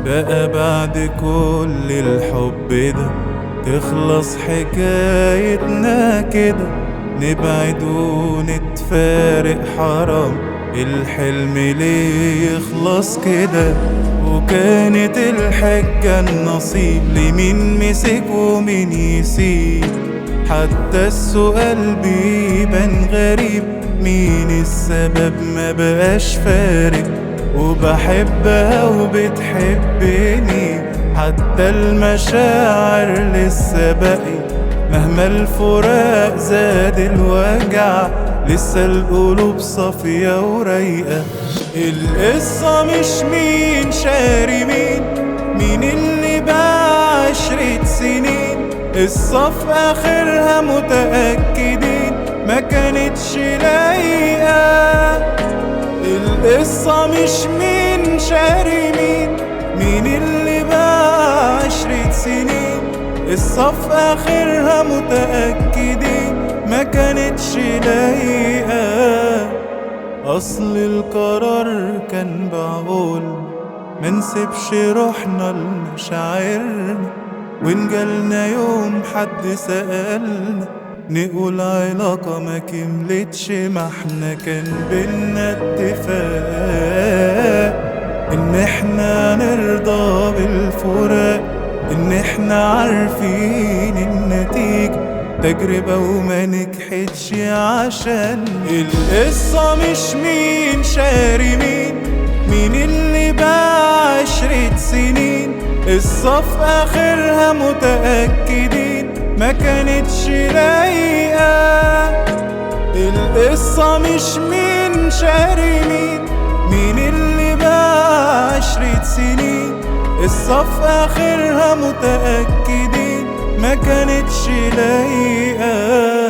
بقى بعد كل الحب ده تخلص حكايتنا كده، نبعد ونتفارق حرام الحلم ليه يخلص كده. وكانت الحجة النصيب لمين مسك ومين يسيب، حتى السؤال بيبان غريب، مين السبب ما بقاش فارق. وبحبها وبتحبني، حتى المشاعر لسه باقي، مهما الفراق زاد الوجع لسه القلوب صافية ورايقة. القصة مش مين شاري مين، مين اللي باع 10 سنين، قصة في آخرها متأكدين ما كانتش لايقة. القصة مش مين شاري مين، مين اللي باع 10 سنين، قصة في آخرها متأكدين ما كانتش لايقة. أصل القرار كان بعقول منسيبش روحنا لمشاعرنا، وإن جالنا يوم حد سألنا نقول علاقة ما كملتش، ما احنا كان بينا اتفاق ان احنا نرضى بالفراق، ان احنا عارفين النتيجة تجربة وما نجحتش. عشان القصة مش مين شاري مين، مين اللي باع 10 سنين، قصة في آخرها متأكدين ما كانتش لايقة. القصة مش مين شاري مين، مين اللي باع 10 سنين، قصة في آخرها متأكدين ما كانتش لايقة.